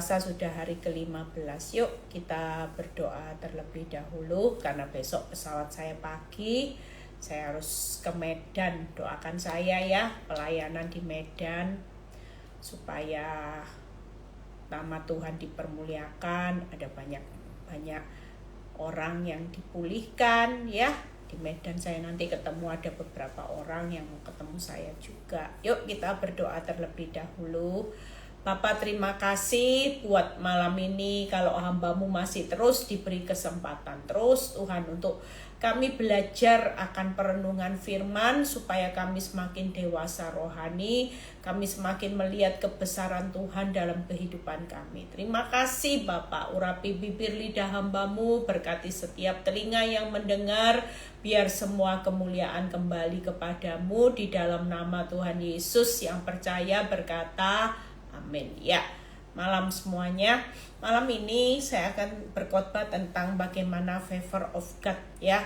puasa sudah hari ke-15. Yuk kita berdoa terlebih dahulu karena besok pesawat saya pagi. Saya harus ke Medan. Doakan saya ya, pelayanan di Medan supaya nama Tuhan dipermuliakan, ada banyak orang yang dipulihkan ya. Di Medan saya nanti ketemu ada beberapa orang yang mau ketemu saya juga. Yuk kita berdoa terlebih dahulu. Bapak, terima kasih buat malam ini. Kalau hamba-Mu masih terus diberi kesempatan terus Tuhan untuk kami belajar akan perenungan firman supaya kami semakin dewasa rohani, kami semakin melihat kebesaran Tuhan dalam kehidupan kami. Terima kasih Bapak, urapi bibir lidah hamba-Mu, berkati setiap telinga yang mendengar, biar semua kemuliaan kembali kepadamu di dalam nama Tuhan Yesus yang percaya berkata amin. Ya, malam semuanya. Malam ini saya akan berkhotbah tentang bagaimana favor of God ya.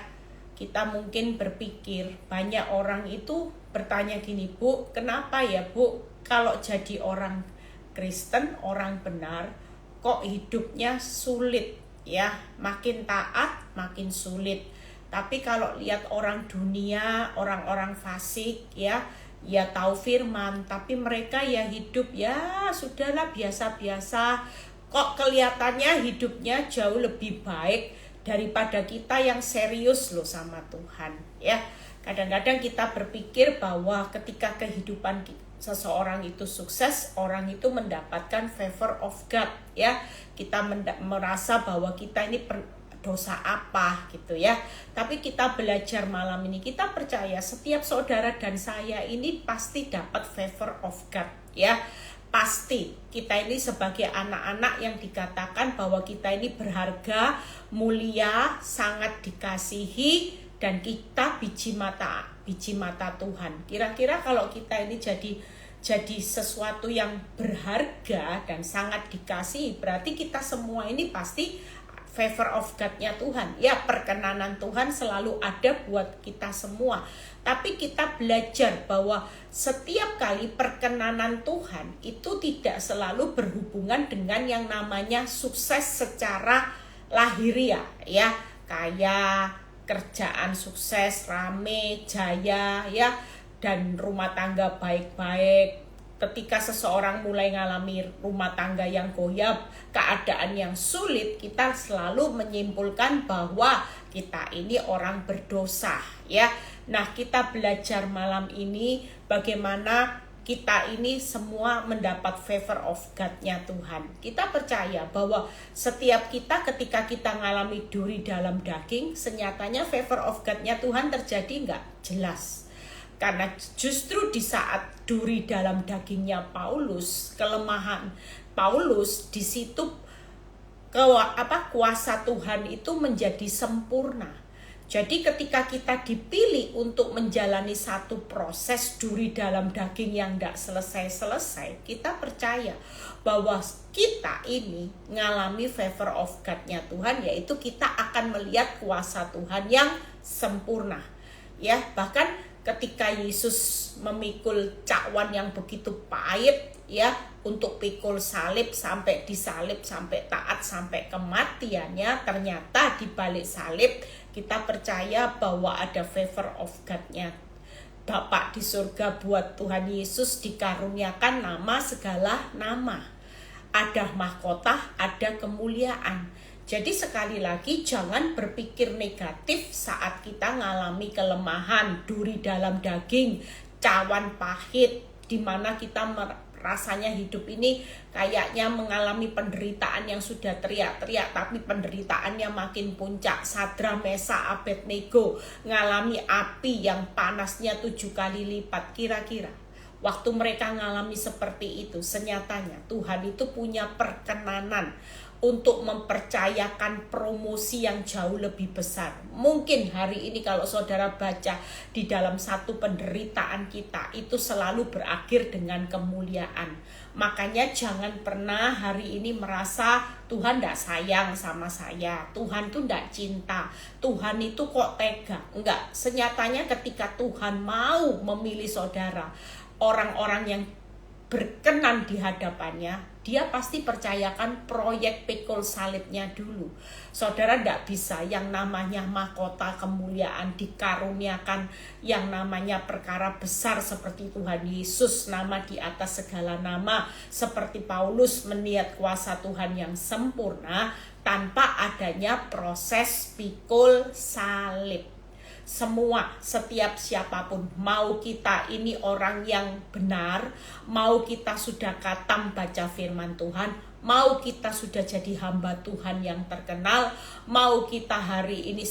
Kita mungkin berpikir, banyak orang itu bertanya gini, Bu, kenapa ya Bu, kalau jadi orang Kristen, orang benar, kok hidupnya sulit ya, makin taat, makin sulit. Tapi kalau lihat orang dunia, orang-orang fasik ya tahu firman, tapi mereka ya hidup ya sudahlah biasa-biasa. Kok kelihatannya hidupnya jauh lebih baik daripada kita yang serius loh sama Tuhan ya. Kadang-kadang kita berpikir bahwa ketika kehidupan seseorang itu sukses, orang itu mendapatkan favor of God ya. Kita merasa bahwa kita ini dosa apa gitu ya. Tapi kita belajar malam ini, kita percaya setiap saudara dan saya ini pasti dapat favor of God ya. Pasti kita ini sebagai anak-anak yang dikatakan bahwa kita ini berharga, mulia, sangat dikasihi, dan kita biji mata Tuhan. Kira-kira kalau kita ini jadi sesuatu yang berharga dan sangat dikasihi, berarti kita semua ini pasti favor of God-nya Tuhan. Ya, perkenanan Tuhan selalu ada buat kita semua. Tapi kita belajar bahwa setiap kali perkenanan Tuhan itu tidak selalu berhubungan dengan yang namanya sukses secara lahiriah ya. Kayak kerjaan sukses, rame, jaya ya, dan rumah tangga baik-baik. Ketika seseorang mulai mengalami rumah tangga yang goyah, keadaan yang sulit, kita selalu menyimpulkan bahwa kita ini orang berdosa ya. Nah, kita belajar malam ini bagaimana kita ini semua mendapat favor of God-nya Tuhan. Kita percaya bahwa setiap kita ketika kita mengalami duri dalam daging, senyatanya favor of God-nya Tuhan terjadi enggak? Jelas. Karena justru di saat duri dalam dagingnya Paulus, kelemahan Paulus, di situ kuasa Tuhan itu menjadi sempurna. Jadi ketika kita dipilih untuk menjalani satu proses duri dalam daging yang tidak selesai-selesai, kita percaya bahwa kita ini mengalami favor of God-nya Tuhan, yaitu kita akan melihat kuasa Tuhan yang sempurna. Ya, bahkan ketika Yesus memikul cakwan yang begitu pahit ya untuk pikul salib sampai disalib, sampai taat, sampai kematiannya, ternyata di balik salib kita percaya bahwa ada favor of God-nya Bapa di surga buat Tuhan Yesus dikaruniakan nama segala nama. Ada mahkota, ada kemuliaan. Jadi sekali lagi jangan berpikir negatif saat kita mengalami kelemahan, duri dalam daging, cawan pahit, di mana kita rasanya hidup ini kayaknya mengalami penderitaan yang sudah teriak-teriak, tapi penderitaannya makin puncak. Sadra, Mesa, Abednego mengalami api yang panasnya 7 kali lipat. Kira-kira waktu mereka mengalami seperti itu, senyatanya Tuhan itu punya perkenanan untuk mempercayakan promosi yang jauh lebih besar. Mungkin hari ini kalau saudara baca di dalam satu penderitaan kita, itu selalu berakhir dengan kemuliaan. Makanya jangan pernah hari ini merasa Tuhan tidak sayang sama saya, Tuhan itu tidak cinta, Tuhan itu kok tega. Enggak, senyatanya ketika Tuhan mau memilih saudara, orang-orang yang berkenan di hadapannya, dia pasti percayakan proyek pikul salibnya dulu. Saudara tidak bisa yang namanya mahkota kemuliaan dikaruniakan, yang namanya perkara besar seperti Tuhan Yesus, nama di atas segala nama, seperti Paulus meniat kuasa Tuhan yang sempurna, tanpa adanya proses pikul salib. Semua, setiap siapapun, mau kita ini orang yang benar, mau kita sudah khatam baca firman Tuhan, mau kita sudah jadi hamba Tuhan yang terkenal, mau kita hari ini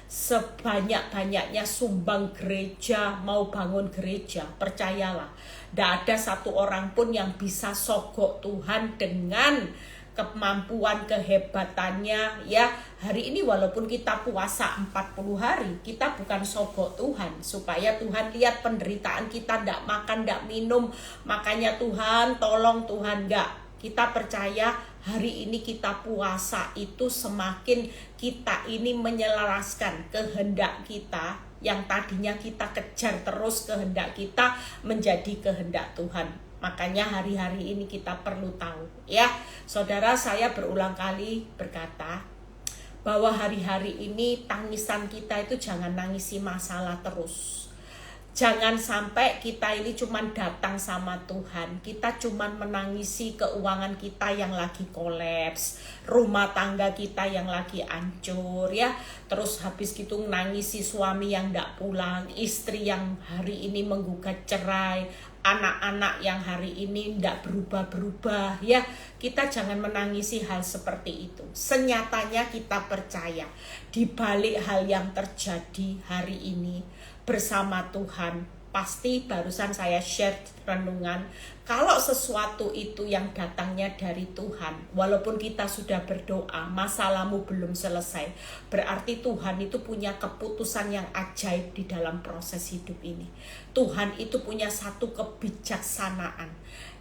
sebanyak-banyaknya sumbang gereja, mau bangun gereja, percayalah, tidak ada satu orang pun yang bisa sogok Tuhan dengan kemampuan, kehebatannya. Ya, hari ini walaupun kita puasa 40 hari, kita bukan sogok Tuhan supaya Tuhan lihat penderitaan kita, tidak makan, tidak minum, makanya Tuhan tolong, Tuhan enggak. Kita percaya hari ini kita puasa itu semakin kita ini menyelaraskan kehendak kita, yang tadinya kita kejar terus kehendak kita menjadi kehendak Tuhan. Makanya hari-hari ini kita perlu tahu, ya saudara, saya berulang kali berkata bahwa hari-hari ini tangisan kita itu jangan nangisi masalah terus. Jangan sampai kita ini cuma datang sama Tuhan, kita cuma menangisi keuangan kita yang lagi kolaps, rumah tangga kita yang lagi hancur, ya. Terus habis gitu nangisi suami yang tidak pulang, istri yang hari ini menggugat cerai, anak-anak yang hari ini tidak berubah-berubah, ya. Kita jangan menangisi hal seperti itu. Senyatanya kita percaya di balik hal yang terjadi hari ini bersama Tuhan, pasti barusan saya share renungan, kalau sesuatu itu yang datangnya dari Tuhan, walaupun kita sudah berdoa, masalahmu belum selesai, berarti Tuhan itu punya keputusan yang ajaib di dalam proses hidup ini. Tuhan itu punya satu kebijaksanaan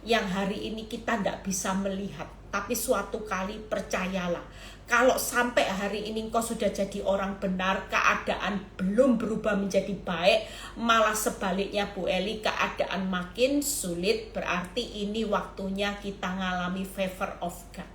yang hari ini kita tidak bisa melihat, tapi suatu kali percayalah, kalau sampai hari ini engkau sudah jadi orang benar, keadaan belum berubah menjadi baik, malah sebaliknya Bu Eli, keadaan makin sulit, berarti ini waktunya kita ngalami favor of God.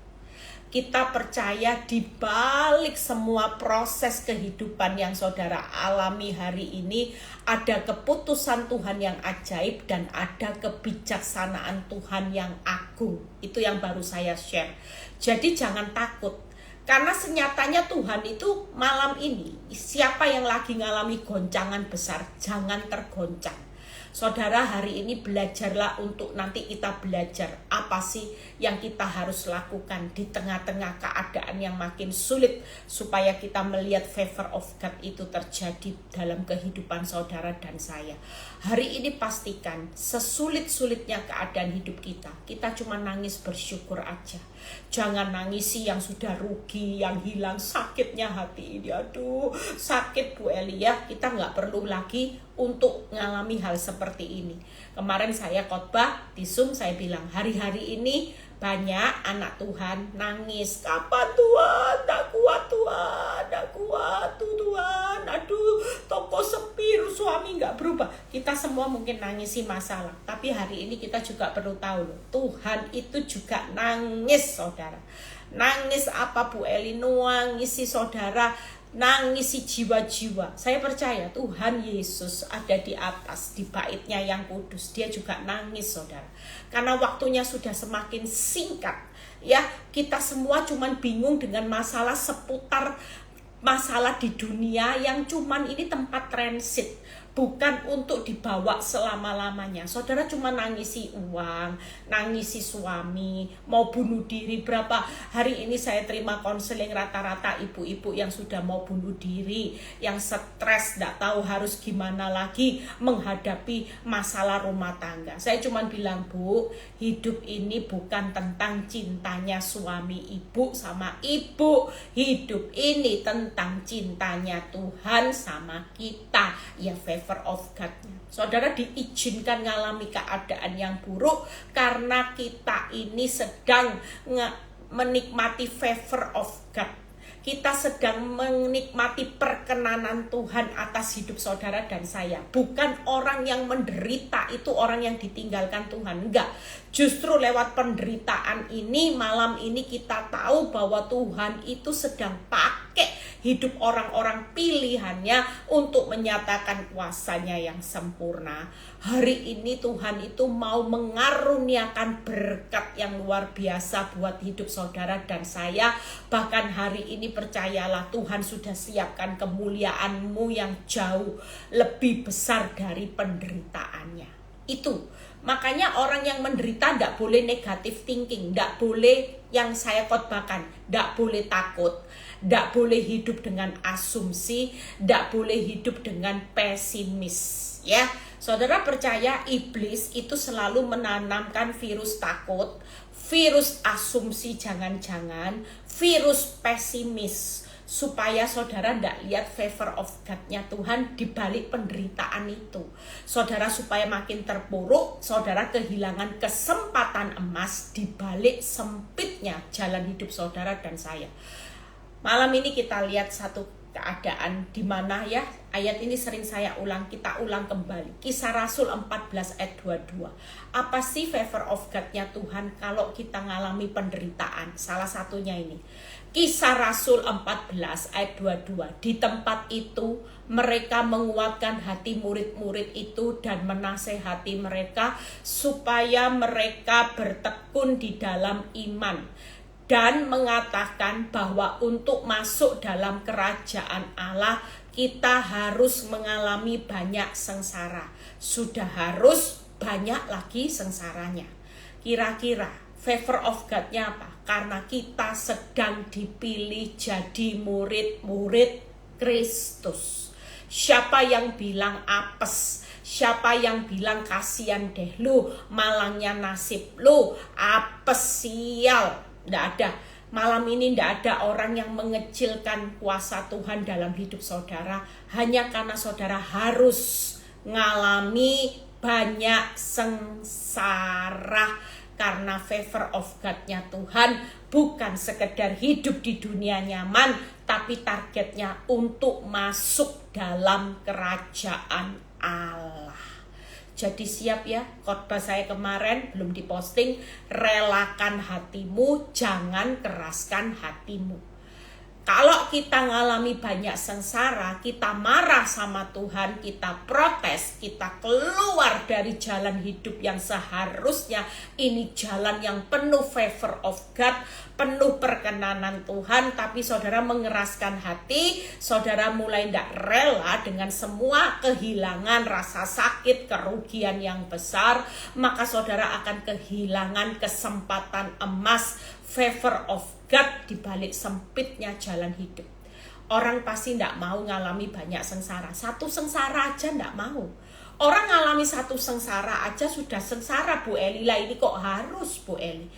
Kita percaya di balik semua proses kehidupan yang saudara alami hari ini, ada keputusan Tuhan yang ajaib dan ada kebijaksanaan Tuhan yang agung. Itu yang baru saya share. Jadi jangan takut. Karena senyatanya Tuhan itu malam ini, siapa yang lagi ngalami goncangan besar, jangan tergoncang. Saudara, hari ini belajarlah untuk nanti kita belajar apa sih yang kita harus lakukan di tengah-tengah keadaan yang makin sulit, supaya kita melihat favor of God itu terjadi dalam kehidupan saudara dan saya. Hari ini pastikan sesulit-sulitnya keadaan hidup kita, kita cuma nangis bersyukur aja. Jangan nangisi yang sudah rugi, yang hilang, sakitnya hati ini. Aduh, sakit Bu Eli, ya. Kita nggak perlu lagi untuk mengalami hal seperti ini. Kemarin saya khotbah di Zoom, saya bilang hari-hari ini banyak anak Tuhan nangis. Kapan Tuhan? Tak kuat Tuhan, tak kuat Tuhan. Aduh, toko sepi, suami nggak berubah. Kita semua mungkin nangisi masalah, tapi hari ini kita juga perlu tahu loh, Tuhan itu juga nangis, saudara. Nangis apa Bu Eli? Nangisi saudara, nangisi jiwa-jiwa. Saya percaya Tuhan Yesus ada di atas, di baitnya yang kudus, dia juga nangis, saudara. Karena waktunya sudah semakin singkat, ya. Kita semua cuman bingung dengan masalah seputar masalah di dunia yang cuman ini tempat transit, bukan untuk dibawa selama-lamanya. Saudara cuma nangisi uang, nangisi suami, mau bunuh diri. Berapa hari ini saya terima konseling rata-rata ibu-ibu yang sudah mau bunuh diri, yang stres, tidak tahu harus gimana lagi menghadapi masalah rumah tangga. Saya cuma bilang, Bu, hidup ini bukan tentang cintanya suami ibu sama ibu. Hidup ini tentang cintanya Tuhan sama kita, ya favor of God-nya. Saudara diizinkan mengalami keadaan yang buruk karena kita ini sedang menikmati favor of God. kita sedang menikmati perkenanan Tuhan atas hidup saudara dan saya. Bukan orang yang menderita itu orang yang ditinggalkan Tuhan, enggak. Justru lewat penderitaan ini, malam ini kita tahu bahwa Tuhan itu sedang pakai hidup orang-orang pilihannya untuk menyatakan kuasanya yang sempurna. Hari ini Tuhan itu mau mengaruniakan berkat yang luar biasa buat hidup saudara dan saya. Bahkan hari ini percayalah, Tuhan sudah siapkan kemuliaanmu yang jauh lebih besar dari penderitaannya. Itu makanya orang yang menderita tidak boleh negative thinking, tidak boleh yang saya khotbahkan, tidak boleh takut, tidak boleh hidup dengan asumsi, tidak boleh hidup dengan pesimis. Ya, saudara percaya iblis itu selalu menanamkan virus takut, virus asumsi jangan-jangan, virus pesimis, supaya saudara tidak lihat favor of God-nya Tuhan di balik penderitaan itu. Saudara supaya makin terpuruk, saudara kehilangan kesempatan emas di balik sempitnya jalan hidup saudara dan saya. Malam ini kita lihat satu keadaan di mana ya, ayat ini sering saya ulang, kita ulang kembali. Kisah Rasul 14 ayat 22. Apa sih favor of God-nya Tuhan kalau kita ngalami penderitaan? Salah satunya ini. Kisah Rasul 14 ayat 22. Di tempat itu mereka menguatkan hati murid-murid itu dan menasehati mereka supaya mereka bertekun di dalam iman, dan mengatakan bahwa untuk masuk dalam kerajaan Allah kita harus mengalami banyak sengsara. Sudah harus banyak lagi sengsaranya. Kira-kira favor of God-nya apa? Karena kita sedang dipilih jadi murid-murid Kristus. Siapa yang bilang apes? Siapa yang bilang kasihan deh lu, malangnya nasib lu, apes sial? Tidak ada. Malam ini tidak ada orang yang mengecilkan kuasa Tuhan dalam hidup saudara hanya karena saudara harus ngalami banyak sengsara. Karena favor of God-nya Tuhan bukan sekedar hidup di dunia nyaman, tapi targetnya untuk masuk dalam kerajaan Allah. Jadi siap ya, khotbah saya kemarin belum diposting, relakan hatimu, jangan keraskan hatimu. Kalau kita ngalami banyak sengsara, kita marah sama Tuhan, kita protes, kita keluar dari jalan hidup yang seharusnya ini jalan yang penuh favor of God, penuh perkenanan Tuhan, tapi saudara mengeraskan hati, saudara mulai tidak rela dengan semua kehilangan, rasa sakit, kerugian yang besar, maka saudara akan kehilangan kesempatan emas, favor of God di balik sempitnya jalan hidup. Orang pasti tidak mau ngalami banyak sengsara. Satu sengsara aja tidak mau. Orang ngalami satu sengsara aja sudah sengsara, Bu Eli. Lah ini kok harus, Bu Eli?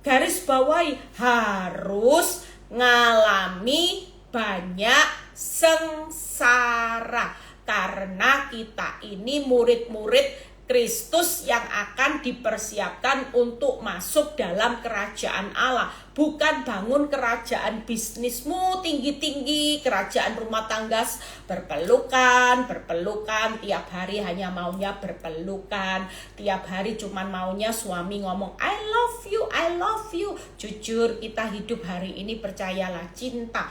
Garis bawahi, harus ngalami banyak sengsara. Karena kita ini murid-murid Kristus yang akan dipersiapkan untuk masuk dalam kerajaan Allah. Bukan bangun kerajaan bisnismu tinggi-tinggi, kerajaan rumah tangga berpelukan, tiap hari hanya maunya berpelukan, tiap hari cuman maunya suami ngomong I love you. Jujur kita hidup hari ini percayalah, cinta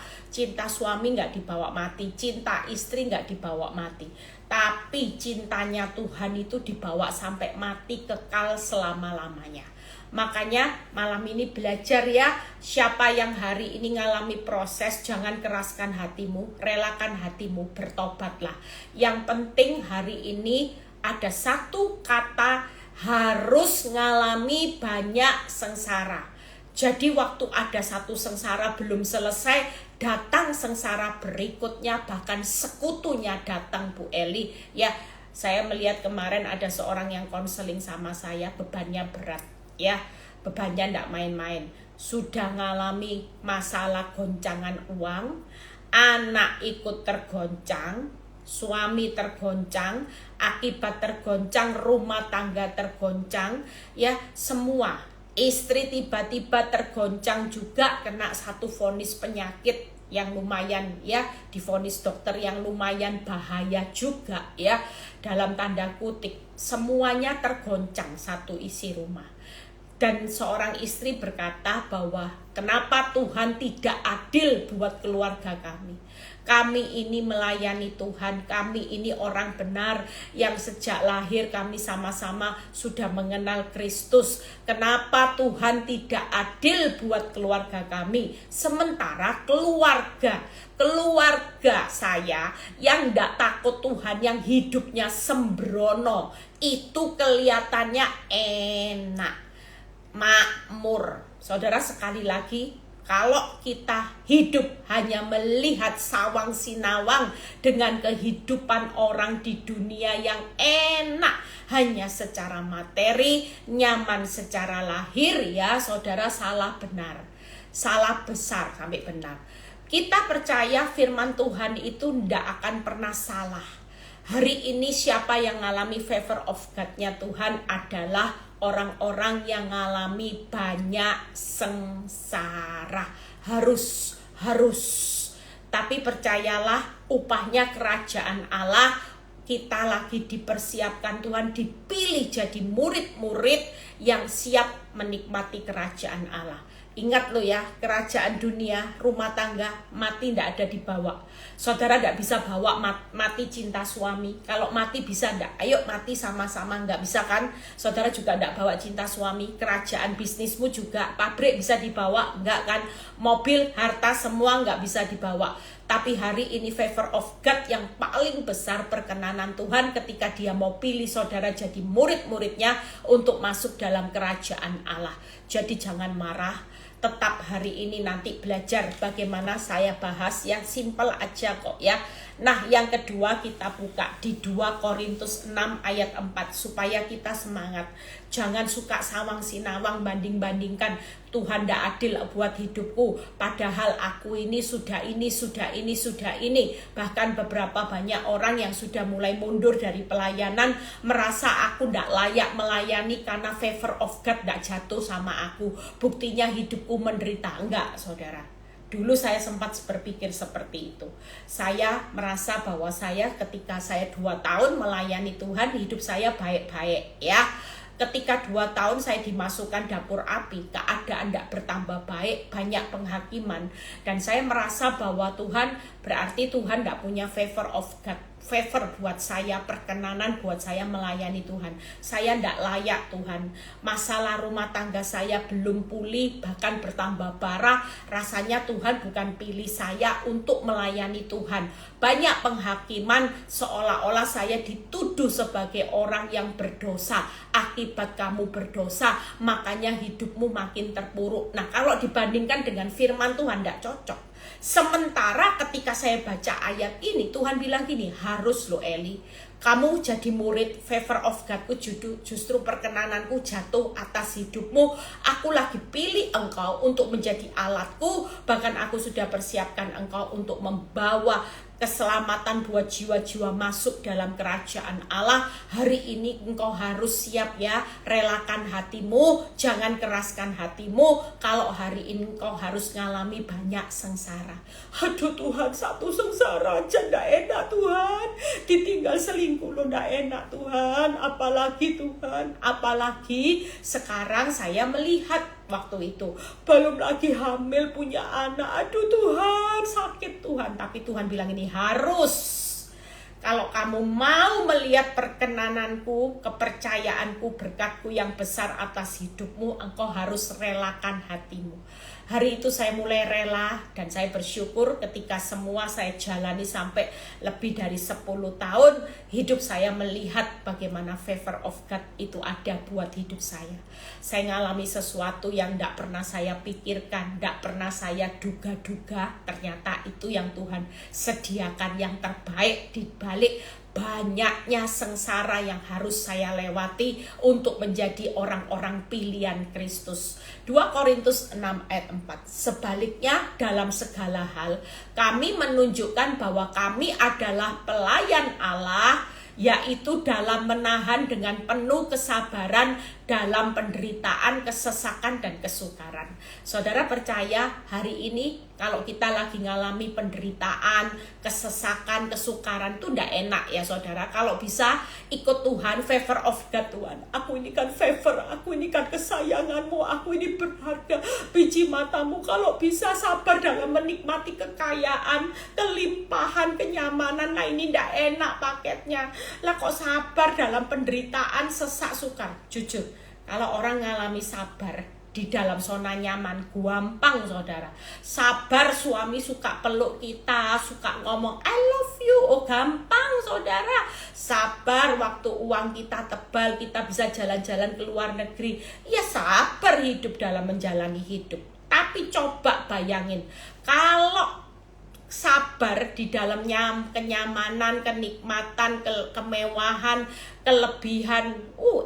suami nggak dibawa mati, cinta istri nggak dibawa mati. Tapi cintanya Tuhan itu dibawa sampai mati, kekal selama-lamanya. Makanya malam ini belajar ya, siapa yang hari ini ngalami proses, jangan keraskan hatimu, relakan hatimu, bertobatlah. Yang penting hari ini ada satu kata, harus ngalami banyak sengsara. Jadi waktu ada satu sengsara belum selesai, datang sengsara berikutnya, bahkan sekutunya datang, Bu Eli. Ya, saya melihat kemarin ada seorang yang konseling sama saya, bebannya berat. Ya, bebannya tidak main-main. Sudah ngalami masalah goncangan uang, anak ikut tergoncang, suami tergoncang, akibat tergoncang rumah tangga tergoncang, ya semua. Istri tiba-tiba tergoncang juga, kena satu vonis penyakit yang lumayan ya, divonis dokter yang lumayan bahaya juga ya, dalam tanda kutip. Semuanya tergoncang satu isi rumah. Dan seorang istri berkata bahwa kenapa Tuhan tidak adil buat keluarga kami. Kami ini melayani Tuhan, kami ini orang benar yang sejak lahir kami sama-sama sudah mengenal Kristus. Kenapa Tuhan tidak adil buat keluarga kami? Sementara keluarga saya yang tidak takut Tuhan, yang hidupnya sembrono, itu kelihatannya enak, makmur. Saudara, sekali lagi, kalau kita hidup hanya melihat sawang sinawang dengan kehidupan orang di dunia yang enak hanya secara materi, nyaman secara lahir, ya saudara, salah benar, salah besar sampai benar. Kita percaya firman Tuhan itu tidak akan pernah salah. Hari ini siapa yang mengalami favor of God-nya Tuhan adalah orang-orang yang mengalami banyak sengsara. Harus. Tapi percayalah, upahnya kerajaan Allah. Kita lagi dipersiapkan Tuhan, dipilih jadi murid-murid yang siap menikmati kerajaan Allah. Ingat lo ya, kerajaan dunia, rumah tangga, mati tidak ada dibawa. Saudara tidak bisa bawa mati cinta suami. Kalau mati bisa enggak? Ayo mati sama-sama, enggak bisa kan? Saudara juga enggak bawa cinta suami. Kerajaan bisnismu juga, pabrik bisa dibawa, enggak kan? Mobil, harta, semua enggak bisa dibawa. Tapi hari ini favor of God yang paling besar, perkenanan Tuhan ketika dia mau pilih saudara jadi murid-muridnya untuk masuk dalam kerajaan Allah. Jadi jangan marah. Tetap hari ini nanti belajar bagaimana saya bahas yang simple aja kok ya. Nah, yang kedua kita buka di 2 Korintus 6 ayat 4 supaya kita semangat. Jangan suka sawang sinawang, banding-bandingkan. Tuhan tidak adil buat hidupku, padahal aku ini sudah ini. Bahkan beberapa banyak orang yang sudah mulai mundur dari pelayanan, merasa aku tidak layak melayani karena favor of God tidak jatuh sama aku. Buktinya hidupku menderita. Enggak, saudara. Dulu saya sempat berpikir seperti itu. Saya merasa bahwa ketika saya 2 tahun melayani Tuhan, hidup saya baik-baik ya. Ketika 2 tahun saya dimasukkan dapur api, keadaan tidak bertambah baik, banyak penghakiman. Dan saya merasa bahwa Tuhan, berarti Tuhan tidak punya favor of God. Favor buat saya, perkenanan buat saya melayani Tuhan. Saya tidak layak Tuhan. Masalah rumah tangga saya belum pulih, bahkan bertambah parah. Rasanya Tuhan bukan pilih saya untuk melayani Tuhan. Banyak penghakiman, seolah-olah saya dituduh sebagai orang yang berdosa. Akibat kamu berdosa, makanya hidupmu makin terpuruk. Nah, kalau dibandingkan dengan firman Tuhan, tidak cocok. Sementara ketika saya baca ayat ini, Tuhan bilang gini, harus lo Eli, kamu jadi murid, favor of God-ku justru perkenananku jatuh atas hidupmu. Aku lagi pilih engkau untuk menjadi alatku, bahkan aku sudah persiapkan engkau untuk membawa keselamatan buat jiwa-jiwa masuk dalam kerajaan Allah. Hari ini engkau harus siap ya, relakan hatimu, jangan keraskan hatimu. Kalau hari ini engkau harus ngalami banyak sengsara. Aduh Tuhan, satu sengsara aja ndak enak Tuhan. Ditinggal selingkuh lo ndak enak Tuhan. Apalagi Tuhan, apalagi sekarang saya melihat waktu itu belum lagi hamil punya anak. Aduh Tuhan, sakit Tuhan. Tapi Tuhan bilang ini harus. Kalau kamu mau melihat perkenananku, kepercayaanku, berkatku yang besar atas hidupmu, engkau harus relakan hatimu. Hari itu saya mulai rela dan saya bersyukur ketika semua saya jalani sampai lebih dari 10 tahun. Hidup saya melihat bagaimana favor of God itu ada buat hidup saya. Saya ngalami sesuatu yang tidak pernah saya pikirkan, tidak pernah saya duga-duga. Ternyata itu yang Tuhan sediakan yang terbaik di balik banyaknya sengsara yang harus saya lewati untuk menjadi orang-orang pilihan Kristus. 2 Korintus 6 ayat 4. Sebaliknya dalam segala hal kami menunjukkan bahwa kami adalah pelayan Allah, yaitu dalam menahan dengan penuh kesabaran dalam penderitaan, kesesakan, dan kesukaran. Saudara percaya hari ini Kalau kita lagi ngalami penderitaan, kesesakan, kesukaran itu ndak enak ya saudara. Kalau bisa ikut Tuhan, favor of God. Tuhan, aku ini kan favor, aku ini kan kesayanganmu, aku ini berharga biji matamu. Kalau bisa sabar dalam menikmati kekayaan, kelimpahan, kenyamanan. Nah ini ndak enak paketnya. Lah kok sabar dalam penderitaan, sesak, sukar. Jujur, kalau orang ngalami sabar di dalam zona nyaman, gampang saudara. Sabar, suami suka peluk kita, suka ngomong I love you, oh gampang saudara. Sabar waktu uang kita tebal, kita bisa jalan-jalan ke luar negeri, ya sabar hidup dalam menjalani hidup. Tapi coba bayangin, kalau sabar di dalam kenyamanan, kenikmatan, kemewahan, kelebihan,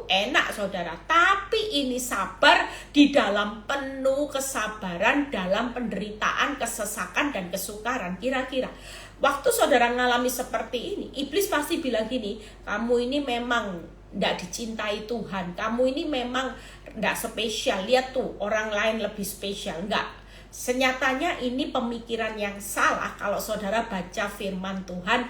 enak saudara. Tapi ini sabar di dalam penuh kesabaran dalam penderitaan, kesesakan, dan kesukaran. Kira-kira waktu saudara ngalami seperti ini, iblis pasti bilang gini, kamu ini memang tidak dicintai Tuhan, kamu ini memang tidak spesial, lihat tuh orang lain lebih spesial. Enggak. Senyatanya ini pemikiran yang salah. Kalau saudara baca firman Tuhan,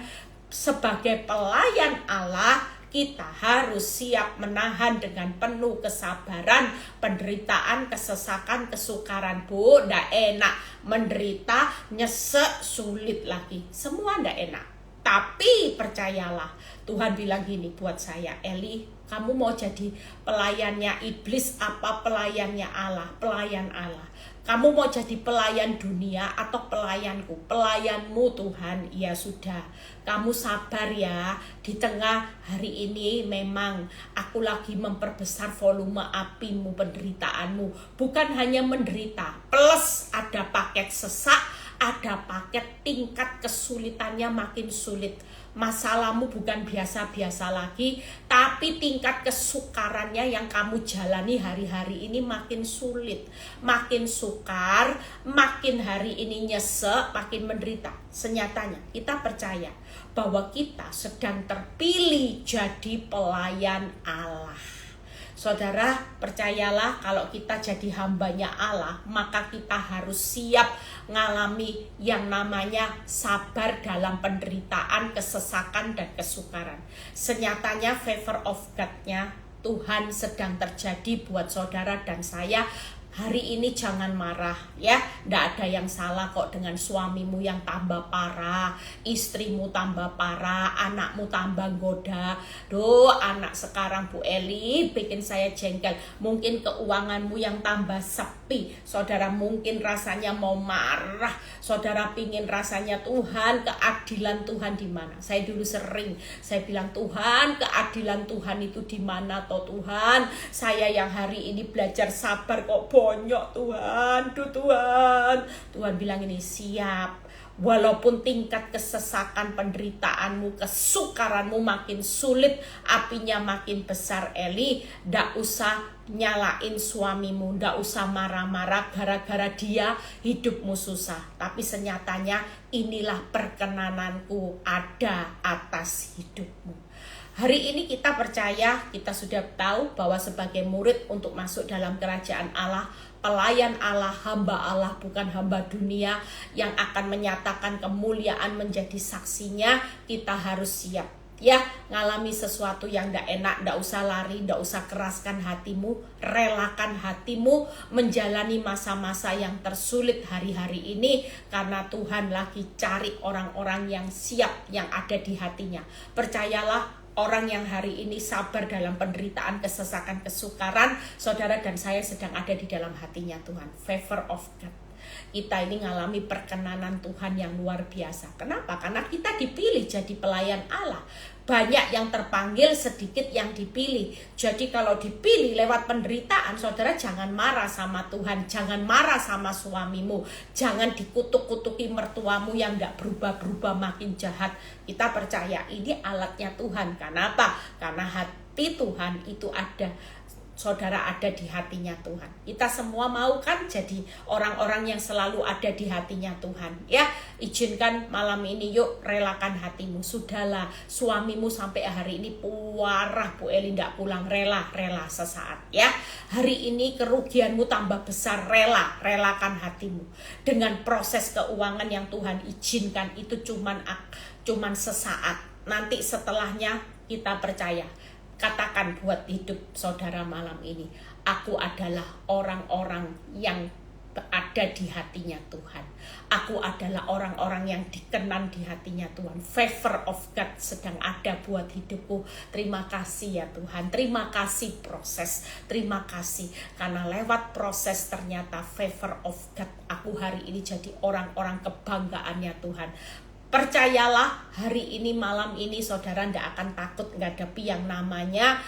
sebagai pelayan Allah, kita harus siap menahan dengan penuh kesabaran penderitaan, kesesakan, kesukaran. Bu, ndak enak menderita, nyesek, sulit lagi, semua ndak enak. Tapi percayalah, Tuhan bilang gini buat saya, Eli, kamu mau jadi pelayannya iblis apa pelayannya Allah? Pelayan Allah. Kamu mau jadi pelayan dunia atau pelayanku? Pelayanmu Tuhan. Ya sudah, kamu sabar ya. Di tengah hari ini memang aku lagi memperbesar volume apimu, penderitaanmu. Bukan hanya menderita, plus ada paket sesak, ada paket tingkat kesulitannya makin sulit. Masalahmu bukan biasa-biasa lagi, tapi tingkat kesukarannya yang kamu jalani hari-hari ini makin sulit, makin sukar, makin hari ini nyesek, makin menderita. Senyatanya kita percaya bahwa kita sedang terpilih jadi pelayan Allah. Saudara, percayalah kalau kita jadi hambanya Allah, maka kita harus siap ngalami yang namanya sabar dalam penderitaan, kesesakan, dan kesukaran. Senyatanya favor of God-nya Tuhan sedang terjadi buat saudara dan saya. Hari ini jangan marah ya, ndak ada yang salah kok dengan suamimu yang tambah parah, istrimu tambah parah, anakmu tambah goda. Anak sekarang Bu Eli bikin saya jengkel. Mungkin keuanganmu yang tambah sepi, saudara mungkin rasanya mau marah, saudara pingin rasanya Tuhan, keadilan Tuhan di mana? Saya dulu sering, saya bilang Tuhan, keadilan Tuhan itu di mana toh Tuhan? Saya yang hari ini belajar sabar kok bonyok Tuhan, Tuhan bilang ini, siap. Walaupun tingkat kesesakan, penderitaanmu, kesukaranmu makin sulit, apinya makin besar, Eli, ndak usah nyalain suamimu, ndak usah marah-marah gara-gara dia hidupmu susah. Tapi senyatanya inilah perkenananku ada atas hidupmu. Hari ini kita percaya, kita sudah tahu bahwa sebagai murid untuk masuk dalam kerajaan Allah, pelayan Allah, hamba Allah, bukan hamba dunia yang akan menyatakan kemuliaan menjadi saksinya, kita harus siap. Ya, ngalami sesuatu yang ndak enak, ndak usah lari, ndak usah keraskan hatimu, relakan hatimu menjalani masa-masa yang tersulit hari-hari ini, karena Tuhan lagi cari orang-orang yang siap, yang ada di hatinya. Percayalah, orang yang hari ini sabar dalam penderitaan, kesesakan, kesukaran, saudara dan saya sedang ada di dalam hatinya Tuhan. Favor of God. Kita ini ngalami perkenanan Tuhan yang luar biasa. Kenapa? Karena kita dipilih jadi pelayan Allah. Banyak yang terpanggil, sedikit yang dipilih. Jadi kalau dipilih lewat penderitaan, saudara jangan marah sama Tuhan, jangan marah sama suamimu, jangan dikutuk-kutuki mertuamu yang gak berubah-berubah makin jahat. Kita percaya ini alatnya Tuhan. Kenapa? Karena hati Tuhan itu ada saudara ada di hatinya Tuhan. Kita semua mau kan jadi orang-orang yang selalu ada di hatinya Tuhan. Ya, izinkan malam ini yuk relakan hatimu. Sudahlah, suamimu sampai hari ini puarah Bu Eli ndak pulang, rela sesaat ya. Hari ini kerugianmu tambah besar, relakan hatimu. Dengan proses keuangan yang Tuhan izinkan itu cuman sesaat. Nanti setelahnya kita percaya. Katakan buat hidup saudara malam ini, aku adalah orang-orang yang ada di hatinya Tuhan. Aku adalah orang-orang yang dikenan di hatinya Tuhan. Favor of God sedang ada buat hidupku. Terima kasih ya Tuhan. Terima kasih proses. Terima kasih karena lewat proses ternyata favor of God. Aku hari ini jadi orang-orang kebanggaannya Tuhan. Percayalah, hari ini malam ini saudara tidak akan takut menghadapi yang namanya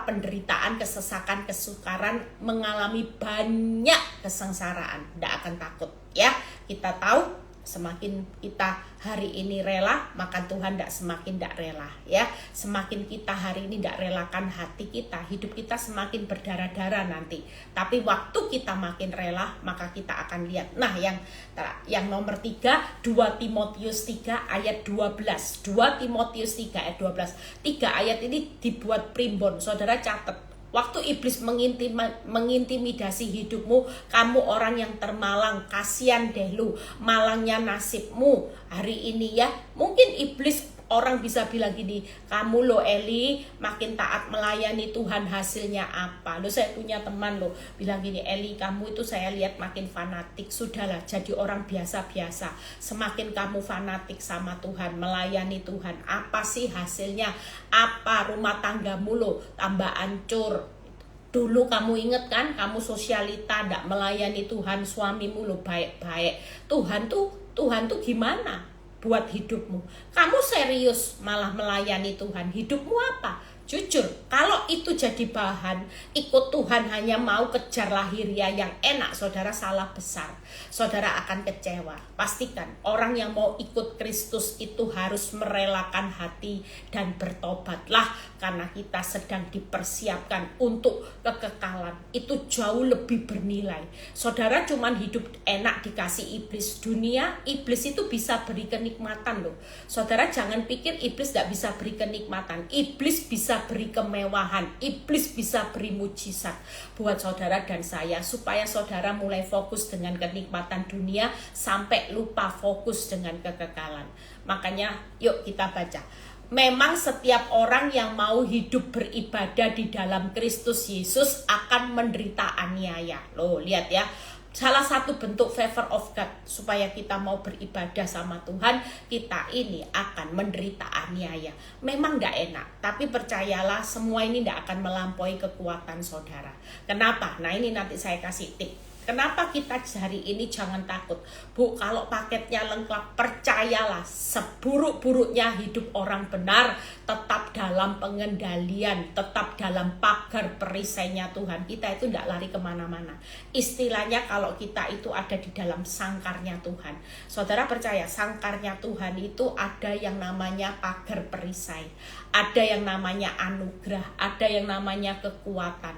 penderitaan, kesesakan, kesukaran, mengalami banyak kesengsaraan. Tidak akan takut ya. Kita tahu semakin kita hari ini rela, maka Tuhan semakin tidak rela ya. Semakin kita hari ini tidak relakan hati kita, hidup kita semakin berdarah-darah nanti. Tapi waktu kita makin rela, maka kita akan lihat. Nah, yang nomor 3, 2 Timotius 3 ayat 12. 2 Timotius 3 ayat 12. 3 ayat ini dibuat primbon. Saudara catat. Waktu iblis mengintimidasi hidupmu, kamu orang yang termalang, kasihan deh lu, malangnya nasibmu hari ini ya. Mungkin iblis orang bisa bilang gini, kamu lo Eli makin taat melayani Tuhan hasilnya apa? Lo saya punya teman lo bilang gini, Eli kamu itu saya lihat makin fanatik. Sudahlah jadi orang biasa-biasa. Semakin kamu fanatik sama Tuhan, melayani Tuhan, apa sih hasilnya? Apa rumah tanggamu lo tambah hancur? Dulu kamu inget kan, kamu sosialita, ndak melayani Tuhan, suamimu lo baik-baik. Tuhan tuh gimana buat hidupmu? Kamu serius malah melayani Tuhan, hidupmu apa? Jujur, kalau itu jadi bahan, ikut Tuhan hanya mau kejar lahiriah yang enak, saudara salah besar. Saudara akan kecewa. Pastikan orang yang mau ikut Kristus itu harus merelakan hati dan bertobatlah, karena kita sedang dipersiapkan untuk kekekalan. Itu jauh lebih bernilai. Saudara cuman hidup enak dikasih iblis. Dunia, iblis itu bisa beri kenikmatan loh. Saudara jangan pikir iblis gak bisa beri kenikmatan. Iblis bisa beri kemewahan, iblis bisa beri mujizat buat saudara dan saya, supaya saudara mulai fokus dengan kenikmatan dunia sampai lupa fokus dengan kekekalan. Makanya yuk kita baca. Memang setiap orang yang mau hidup beribadah di dalam Kristus Yesus akan menderita aniaya. Loh, lihat ya. Salah satu bentuk favor of God supaya kita mau beribadah sama Tuhan, kita ini akan menderita aniaya. Memang tidak enak, tapi percayalah semua ini tidak akan melampaui kekuatan saudara. Kenapa? Nah ini nanti saya kasih tip. Kenapa kita hari ini jangan takut? Bu, kalau paketnya lengkap, percayalah seburuk-buruknya hidup orang benar tetap dalam pengendalian, tetap dalam pagar perisainya Tuhan. Kita itu tidak lari kemana-mana. Istilahnya kalau kita itu ada di dalam sangkarnya Tuhan. Saudara percaya, sangkarnya Tuhan itu ada yang namanya pagar perisai. Ada yang namanya anugerah, ada yang namanya kekuatan.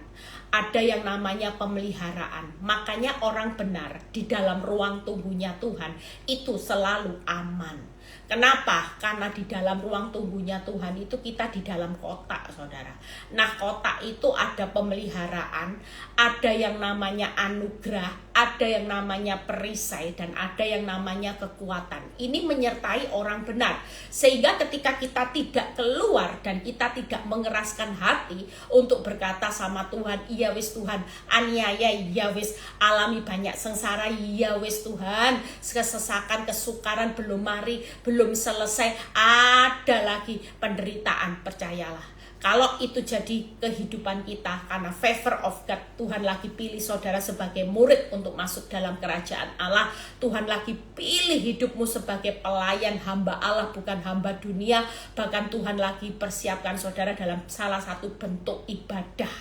Ada yang namanya pemeliharaan. Makanya orang benar di dalam ruang tunggunya Tuhan itu selalu aman. Kenapa? Karena di dalam ruang tunggunya Tuhan itu kita di dalam kotak, saudara. Nah, kotak itu ada pemeliharaan, ada yang namanya anugerah, ada yang namanya perisai, dan ada yang namanya kekuatan. Ini menyertai orang benar. Sehingga ketika kita tidak keluar dan kita tidak mengeraskan hati untuk berkata sama Tuhan, iya wis Tuhan, aniaya, iya wis, alami banyak sengsara, iya wis Tuhan, kesesakan, kesukaran belum mari, belum selesai, ada lagi penderitaan, percayalah. Kalau itu jadi kehidupan kita, karena favor of God, Tuhan lagi pilih saudara sebagai murid untuk masuk dalam kerajaan Allah. Tuhan lagi pilih hidupmu sebagai pelayan hamba Allah, bukan hamba dunia. Bahkan Tuhan lagi persiapkan saudara dalam salah satu bentuk ibadah.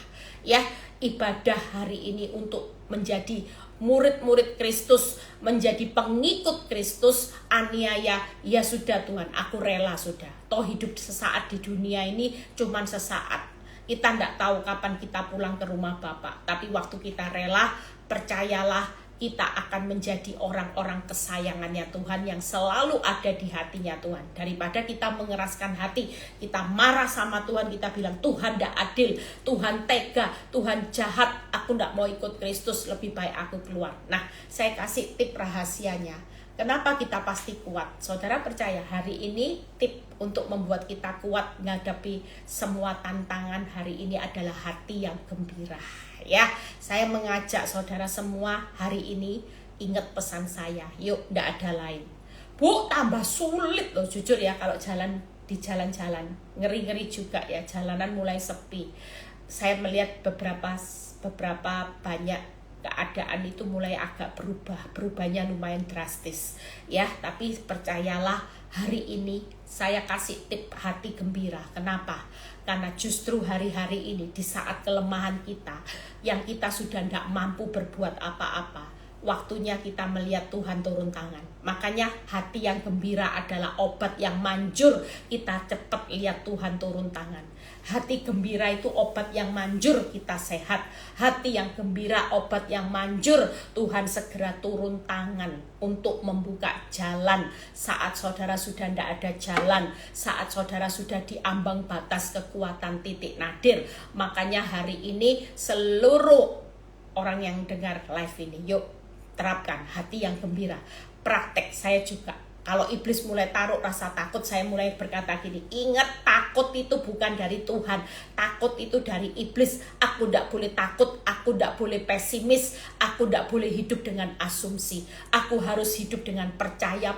Ya, ibadah hari ini untuk menjadi murid-murid Kristus, menjadi pengikut Kristus. Aniaya, ya sudah Tuhan, aku rela sudah. Toh hidup sesaat di dunia ini cuman sesaat. Kita tidak tahu kapan kita pulang ke rumah Bapa, tapi waktu kita rela, percayalah kita akan menjadi orang-orang kesayangannya Tuhan yang selalu ada di hatinya Tuhan. Daripada kita mengeraskan hati, kita marah sama Tuhan, kita bilang Tuhan tidak adil, Tuhan tega, Tuhan jahat, aku tidak mau ikut Kristus, lebih baik aku keluar. Nah, saya kasih tip rahasianya. Kenapa kita pasti kuat? Saudara percaya hari ini tip untuk membuat kita kuat menghadapi semua tantangan hari ini adalah hati yang gembira. Ya, saya mengajak saudara semua hari ini ingat pesan saya. Yuk, tidak ada lain. Bu, tambah sulit loh jujur ya kalau jalan di jalan-jalan. Ngeri-ngeri juga ya, jalanan mulai sepi. Saya melihat beberapa banyak keadaan itu mulai agak berubahnya lumayan drastis ya, tapi percayalah hari ini saya kasih tip hati gembira. Kenapa? Karena justru hari-hari ini di saat kelemahan kita yang kita sudah tidak mampu berbuat apa-apa, waktunya kita melihat Tuhan turun tangan. Makanya hati yang gembira adalah obat yang manjur kita cepat lihat Tuhan turun tangan. Hati gembira itu obat yang manjur kita sehat. Hati yang gembira obat yang manjur Tuhan segera turun tangan untuk membuka jalan saat saudara sudah tidak ada jalan, saat saudara sudah diambang batas kekuatan titik nadir. Makanya hari ini seluruh orang yang dengar live ini, yuk terapkan hati yang gembira. Praktek saya juga. Kalau iblis mulai taruh rasa takut, saya mulai berkata gini, ingat takut itu bukan dari Tuhan, takut itu dari iblis. Aku tidak boleh takut, aku tidak boleh pesimis, aku tidak boleh hidup dengan asumsi. Aku harus hidup dengan percaya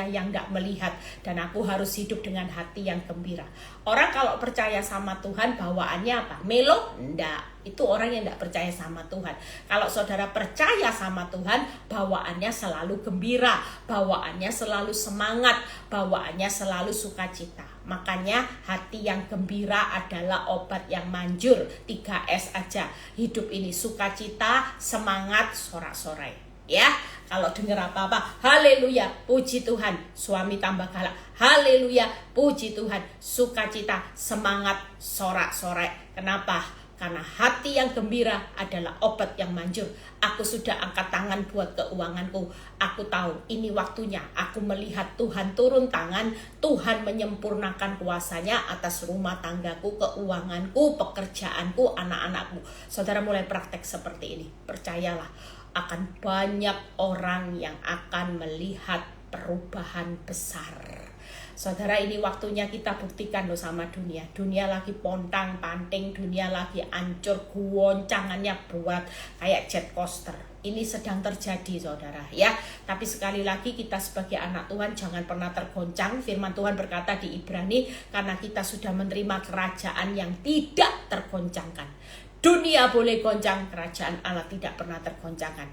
yang tidak melihat. Dan aku harus hidup dengan hati yang gembira. Orang kalau percaya sama Tuhan bawaannya apa? Melo? Enggak. Itu orang yang tidak percaya sama Tuhan. Kalau saudara percaya sama Tuhan, bawaannya selalu gembira, bawaannya selalu semangat, bawaannya selalu sukacita. Makanya hati yang gembira adalah obat yang manjur. 3S aja. Hidup ini sukacita, semangat, sorak-sorai. Ya, kalau dengar apa-apa, haleluya, puji Tuhan. Suami tambah galak, haleluya, puji Tuhan. Sukacita, semangat, sorak-sorai. Kenapa? Karena hati yang gembira adalah obat yang manjur. Aku sudah angkat tangan buat keuanganku. Aku tahu ini waktunya. Aku melihat Tuhan turun tangan. Tuhan menyempurnakan kuasanya atas rumah tanggaku, keuanganku, pekerjaanku, anak-anakku. Saudara mulai praktek seperti ini. Percayalah, akan banyak orang yang akan melihat perubahan besar. Saudara, ini waktunya kita buktikan loh sama dunia. Dunia lagi pontang-panting, dunia lagi ancur, goncangannya buat kayak jet coaster. Ini sedang terjadi saudara ya. Tapi sekali lagi kita sebagai anak Tuhan jangan pernah tergoncang. Firman Tuhan berkata di Ibrani, karena kita sudah menerima kerajaan yang tidak tergoncangkan. Dunia boleh goncang, kerajaan Allah tidak pernah tergoncangkan.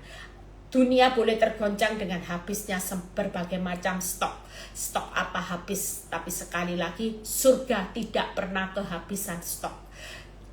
Dunia boleh tergoncang dengan habisnya berbagai macam stok. Stok apa habis, tapi sekali lagi surga tidak pernah kehabisan stok.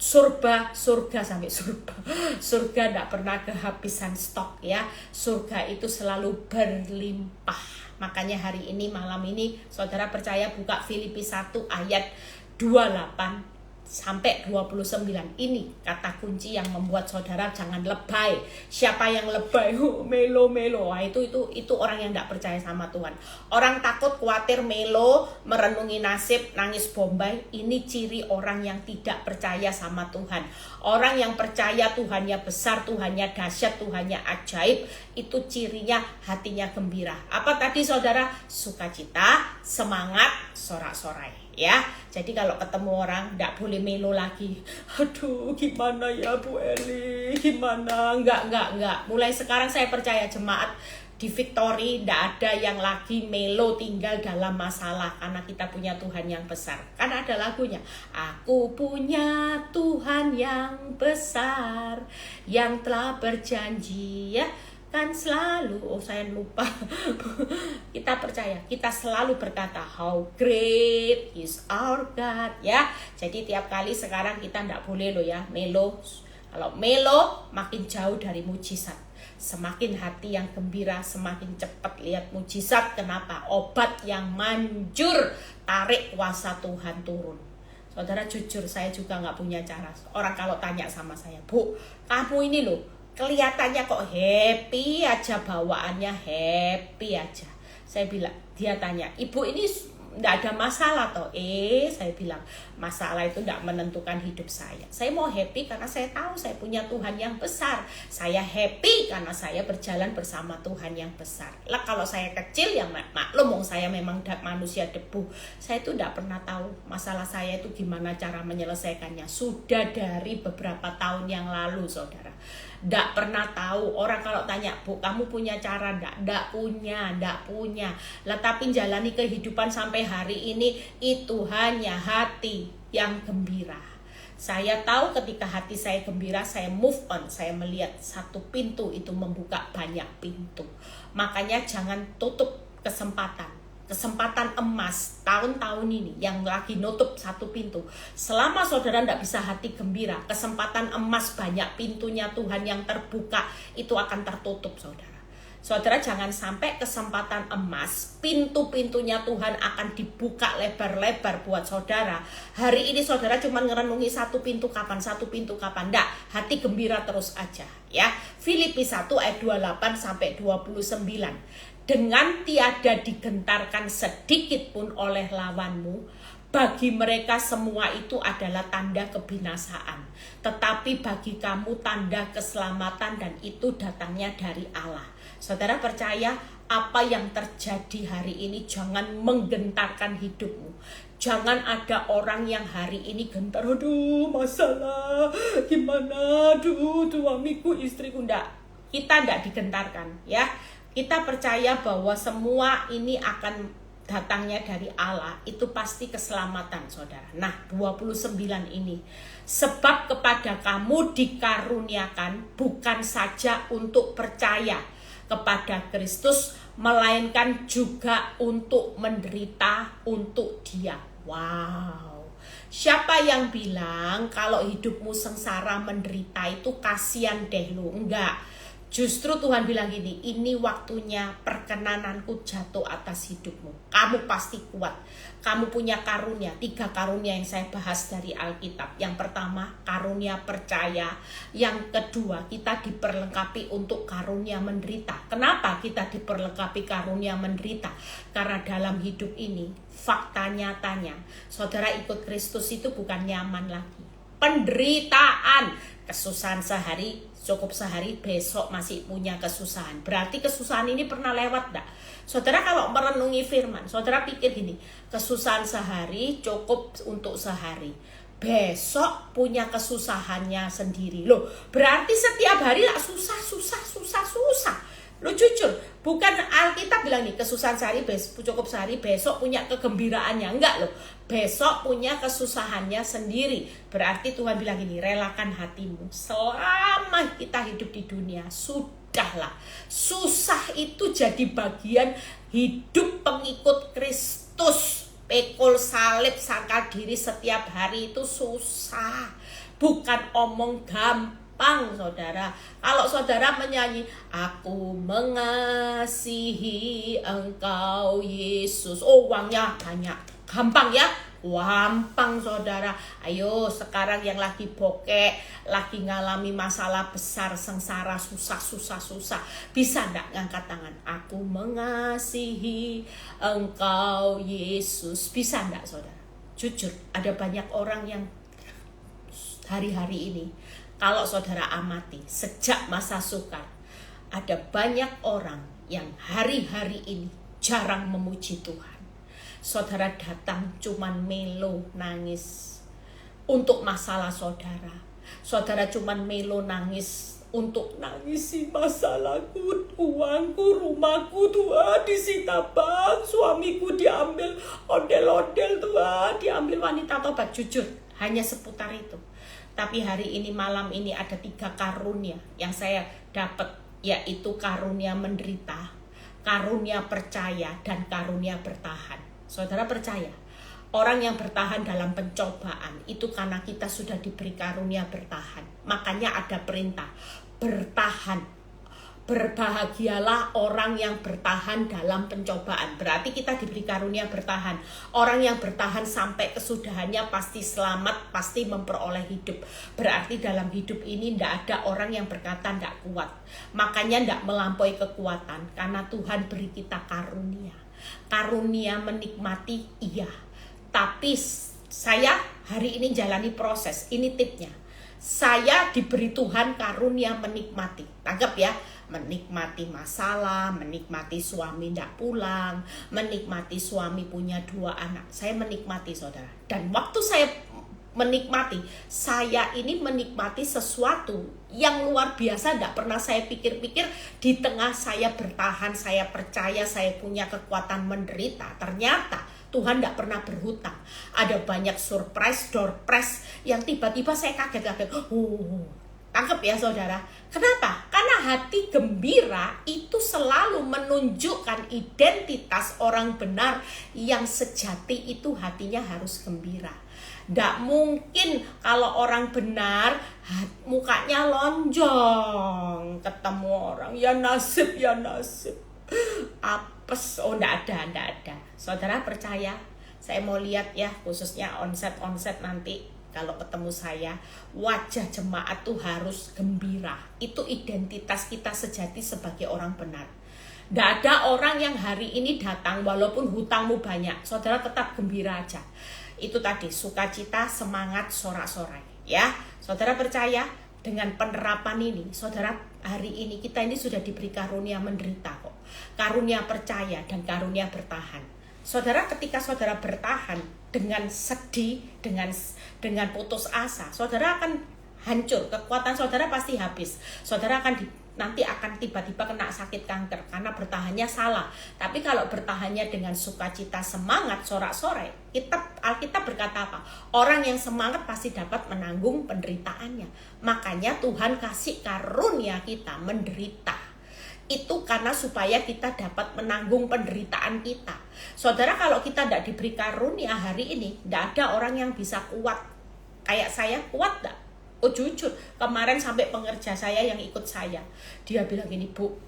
Surga sampai surga. Surga tidak pernah kehabisan stok ya. Surga itu selalu berlimpah. Makanya hari ini, malam ini, saudara percaya, buka Filipi 1 ayat 28 sampai 29. Ini kata kunci yang membuat saudara jangan lebay. Siapa yang lebay? Melo. Wah, itu orang yang tidak percaya sama Tuhan. Orang takut, khawatir, melo, merenungi nasib, nangis bombay. Ini ciri orang yang tidak percaya sama Tuhan. Orang yang percaya Tuhannya besar, Tuhannya dahsyat, Tuhannya ajaib, itu cirinya hatinya gembira. Apa tadi saudara? Sukacita, semangat, sorak-sorai. Ya, jadi kalau ketemu orang tidak boleh melo lagi. Aduh, gimana ya Bu Eli? Gimana? Enggak. Mulai sekarang saya percaya jemaat di Victory tidak ada yang lagi melo tinggal dalam masalah, karena kita punya Tuhan yang besar. Kan ada lagunya, aku punya Tuhan yang besar yang telah berjanji ya kan selalu, saya lupa. Kita percaya, kita selalu berkata how great is our God ya. Jadi tiap kali sekarang kita tidak boleh loh ya melo. Kalau melo makin jauh dari mujizat. Semakin hati yang gembira, semakin cepat lihat mujizat. Kenapa? Obat yang manjur, tarik kuasa Tuhan turun. Saudara, jujur saya juga nggak punya cara. Orang kalau tanya sama saya, Bu, kamu ini loh kelihatannya kok happy aja, bawaannya happy aja. Saya bilang, dia tanya, Ibu ini nggak ada masalah toh? Saya bilang, masalah itu nggak menentukan hidup saya. Saya mau happy karena saya tahu saya punya Tuhan yang besar. Saya happy karena saya berjalan bersama Tuhan yang besar. Lah kalau saya kecil ya maklum, saya memang manusia debu. Saya itu nggak pernah tahu masalah saya itu gimana cara menyelesaikannya. Sudah dari beberapa tahun yang lalu, saudara. Nggak pernah tahu. Orang kalau tanya, Bu, kamu punya cara? Nggak punya. Lah tapi jalani kehidupan sampai hari ini itu hanya hati yang gembira. Saya tahu ketika hati saya gembira, saya move on. Saya melihat satu pintu itu membuka banyak pintu. Makanya jangan tutup kesempatan emas tahun-tahun ini yang lagi nutup satu pintu. Selama saudara tidak bisa hati gembira, kesempatan emas banyak pintunya Tuhan yang terbuka itu akan tertutup, saudara. Saudara, jangan sampai kesempatan emas, pintu-pintunya Tuhan akan dibuka lebar-lebar buat saudara. Hari ini saudara cuma ngerenungi satu pintu kapan. Enggak, hati gembira terus aja ya. Filipi 1 ayat 28 sampai 29. Dengan tiada digentarkan sedikit pun oleh lawanmu, bagi mereka semua itu adalah tanda kebinasaan. Tetapi bagi kamu tanda keselamatan, dan itu datangnya dari Allah. Saudara percaya apa yang terjadi hari ini jangan menggentarkan hidupmu. Jangan ada orang yang hari ini gentar, aduh masalah, gimana, aduh suamiku, istriku. Kita enggak digentarkan ya. Kita percaya bahwa semua ini akan datangnya dari Allah. Itu pasti keselamatan, saudara. Nah, 29 ini. Sebab kepada kamu dikaruniakan bukan saja untuk percaya kepada Kristus, melainkan juga untuk menderita untuk Dia. Wow. Siapa yang bilang kalau hidupmu sengsara menderita itu kasihan deh lu? Enggak. Justru Tuhan bilang gini, ini waktunya perkenananku jatuh atas hidupmu. Kamu pasti kuat. Kamu punya karunia. 3 karunia yang saya bahas dari Alkitab. Yang pertama, karunia percaya. Yang kedua, kita diperlengkapi untuk karunia menderita. Kenapa kita diperlengkapi karunia menderita? Karena dalam hidup ini, fakta nyatanya, saudara ikut Kristus itu bukan nyaman lagi. Penderitaan, kesusahan sehari, cukup sehari, besok masih punya kesusahan. Berarti kesusahan ini pernah lewat enggak? Saudara kalau merenungi firman, saudara pikir gini, kesusahan sehari cukup untuk sehari. Besok punya kesusahannya sendiri. Loh, berarti setiap hari lah susah. Lo jujur, bukan Alkitab bilang nih kesusahan sehari cukup sehari, besok punya kegembiraannya. Enggak loh, besok punya kesusahannya sendiri. Berarti Tuhan bilang gini, relakan hatimu. Selama kita hidup di dunia, sudahlah. Susah itu jadi bagian hidup pengikut Kristus. Pikul salib, sangkal diri setiap hari itu susah. Bukan omong gampang, saudara. Kalau saudara menyanyi, aku mengasihi engkau Yesus, uangnya banyak, gampang ya? Gampang, saudara. Ayo sekarang yang lagi bokek, lagi ngalami masalah besar, sengsara, susah. Bisa enggak ngangkat tangan? Aku mengasihi engkau Yesus. Bisa enggak, saudara? Jujur, ada banyak orang yang hari-hari ini, kalau saudara amati, sejak masa sukar, ada banyak orang yang hari-hari ini jarang memuji Tuhan. Saudara datang cuman melo nangis untuk masalah saudara. Saudara cuman melo nangis untuk nangisi masalahku, uangku, rumahku Tuhan disita bank, suamiku diambil ondel-ondel Tuhan, diambil wanita tobat. Jujur, hanya seputar itu. Tapi hari ini, malam ini ada 3 karunia yang saya dapat, yaitu karunia menderita, karunia percaya, dan karunia bertahan. Saudara percaya? Orang yang bertahan dalam pencobaan itu karena kita sudah diberi karunia bertahan. Makanya ada perintah, bertahan. Berbahagialah orang yang bertahan dalam pencobaan. Berarti kita diberi karunia bertahan. Orang yang bertahan sampai kesudahannya pasti selamat, pasti memperoleh hidup. Berarti dalam hidup ini tidak ada orang yang berkata tidak kuat. Makanya tidak melampaui kekuatan. Karena Tuhan beri kita karunia. Karunia menikmati, iya. Tapi saya hari ini jalani proses. Ini tipnya. Saya diberi Tuhan karunia menikmati. Tanggap ya. Menikmati masalah, menikmati suami tidak pulang, menikmati suami punya 2 anak. Saya menikmati, saudara. Dan waktu saya menikmati, saya ini menikmati sesuatu yang luar biasa, tidak pernah saya pikir-pikir. Di tengah saya bertahan, saya percaya saya punya kekuatan menderita. Ternyata Tuhan tidak pernah berhutang. Ada banyak surprise, door prize yang tiba-tiba saya kaget-kaget. Tangkap ya saudara. Kenapa? Karena hati gembira itu selalu menunjukkan identitas orang benar yang sejati itu hatinya harus gembira. Tidak mungkin kalau orang benar mukanya lonjong ketemu orang. Ya nasib, ya nasib. Apes, tidak ada. Saudara percaya? Saya mau lihat ya, khususnya onset nanti. Kalau ketemu saya, wajah jemaat tuh harus gembira. Itu identitas kita sejati sebagai orang benar. Tidak ada orang yang hari ini datang walaupun hutangmu banyak, saudara tetap gembira aja. Itu tadi, sukacita, semangat, sorak-sorai. Ya, saudara percaya dengan penerapan ini, saudara hari ini kita ini sudah diberi karunia menderita kok. Karunia percaya dan karunia bertahan. Saudara, ketika saudara bertahan dengan sedih, dengan putus asa, saudara akan hancur, kekuatan saudara pasti habis. Saudara nanti akan tiba-tiba kena sakit kanker karena bertahannya salah. Tapi kalau bertahannya dengan sukacita, semangat, sorak-sorai, Alkitab berkata apa? Orang yang semangat pasti dapat menanggung penderitaannya. Makanya Tuhan kasih karunia kita menderita. Itu karena supaya kita dapat menanggung penderitaan kita. Saudara, kalau kita tidak diberi karunia hari ini, tidak ada orang yang bisa kuat. Kayak saya, kuat tidak? Oh jujur, kemarin sampai pengerja saya yang ikut saya, dia bilang gini, Bu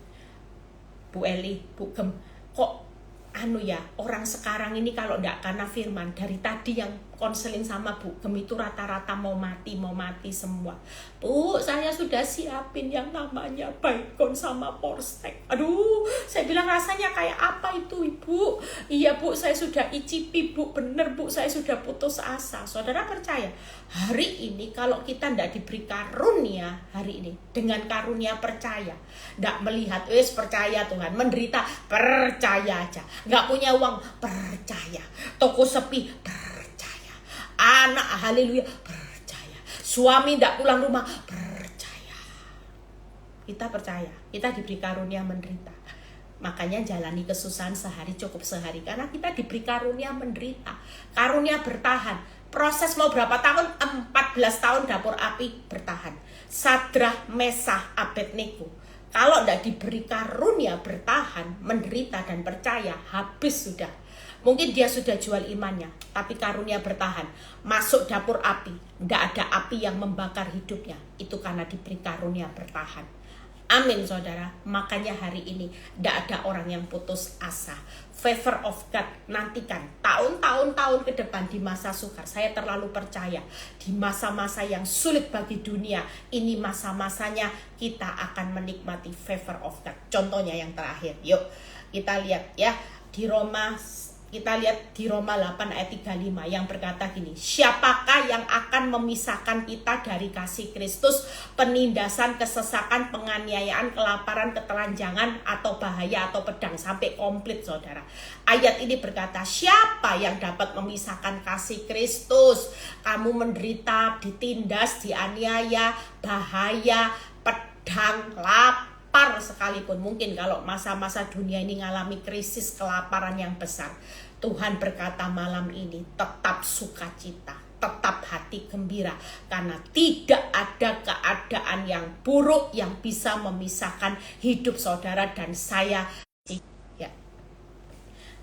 Eli, Bu Gem, kok orang sekarang ini kalau tidak karena firman, dari tadi yang konseling sama Bu Gem itu rata-rata mau mati semua. Bu, saya sudah siapin yang namanya Baygon sama Porstek. Aduh, saya bilang rasanya kayak apa itu Ibu? Iya Bu, saya sudah icipi Bu, bener Bu, saya sudah putus asa. Saudara percaya, hari ini kalau kita tidak diberi karunia hari ini, dengan karunia percaya, tidak melihat, percaya Tuhan, menderita, percaya aja. Nggak punya uang, percaya. Toko sepi, percaya. Anak, haleluya, percaya. Suami tidak pulang rumah, percaya. Kita percaya, kita diberi karunia menderita. Makanya jalani kesusahan sehari cukup sehari. Karena kita diberi karunia menderita, karunia bertahan. Proses mau berapa tahun? 14 tahun dapur api bertahan. Sadrah, Mesah, Abednego. Kalau tidak diberi karunia bertahan, menderita dan percaya, habis sudah. Mungkin dia sudah jual imannya, tapi karunia bertahan. Masuk dapur api, tidak ada api yang membakar hidupnya. Itu karena diberi karunia bertahan. Amin saudara. Makanya hari ini tidak ada orang yang putus asa. Favor of God, nantikan tahun-tahun ke depan di masa sukar. Saya terlalu percaya di masa-masa yang sulit bagi dunia, ini masa-masanya kita akan menikmati favor of God. Contohnya yang terakhir, yuk kita lihat ya di Roma. Kita lihat di Roma 8 ayat 35 yang berkata gini, siapakah yang akan memisahkan kita dari kasih Kristus? Penindasan, kesesakan, penganiayaan, kelaparan, ketelanjangan, atau bahaya, atau pedang. Sampai komplit saudara. Ayat ini berkata, siapa yang dapat memisahkan kasih Kristus? Kamu menderita, ditindas, dianiaya, bahaya, pedang, lapar sekalipun. Mungkin kalau masa-masa dunia ini ngalami krisis kelaparan yang besar, Tuhan berkata malam ini tetap sukacita, tetap hati gembira, karena tidak ada keadaan yang buruk yang bisa memisahkan hidup saudara dan saya. Ya,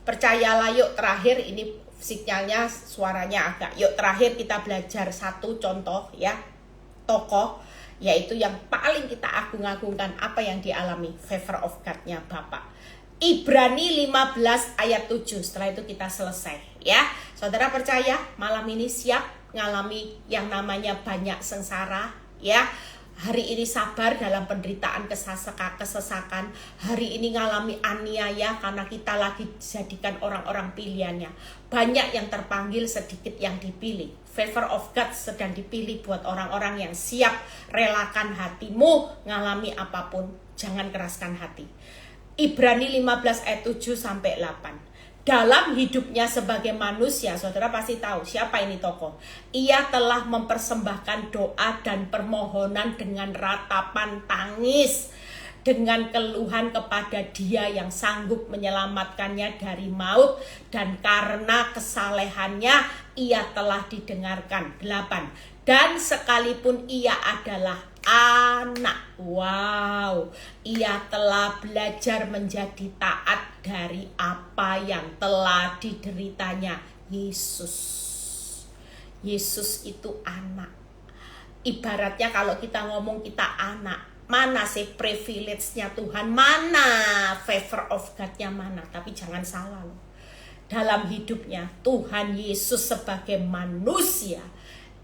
percayalah. Yuk terakhir, ini sinyalnya suaranya agak, yuk terakhir kita belajar satu contoh ya, tokoh yaitu yang paling kita agung-agungkan, apa yang dialami favor of God-nya Bapak. Ibrani 15 ayat 7. Setelah itu kita selesai ya. Saudara percaya malam ini siap ngalami yang namanya banyak sengsara ya. Hari ini sabar dalam penderitaan kesesakan. Hari ini ngalami aniaya karena kita lagi dijadikan orang-orang pilihannya. Banyak yang terpanggil, sedikit yang dipilih. Favor of God sedang dipilih buat orang-orang yang siap relakan hatimu ngalami apapun. Jangan keraskan hati. Ibrani 15 ayat 7 sampai 8. Dalam hidupnya sebagai manusia, saudara pasti tahu siapa ini tokoh. Ia telah mempersembahkan doa dan permohonan dengan ratapan tangis, dengan keluhan kepada Dia yang sanggup menyelamatkannya dari maut, dan karena kesalehannya ia telah didengarkan. 8. Dan sekalipun ia adalah anak, ia telah belajar menjadi taat dari apa yang telah dideritanya Yesus. Yesus itu anak. Ibaratnya kalau kita ngomong kita anak, mana sih privilege-nya Tuhan, mana favor of God-nya mana. Tapi jangan salah loh, dalam hidupnya Tuhan Yesus sebagai manusia,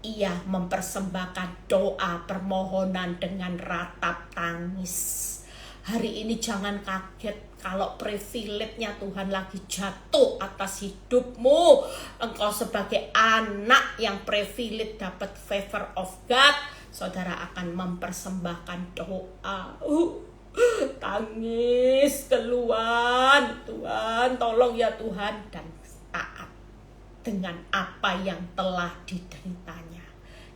ia mempersembahkan doa permohonan dengan ratap tangis. Hari ini jangan kaget kalau privilege-nya Tuhan lagi jatuh atas hidupmu. Engkau sebagai anak yang privilege dapat favor of God, saudara akan mempersembahkan doa. Tangis, keluhan, Tuhan tolong ya Tuhan, dan taat dengan apa yang telah dideritanya.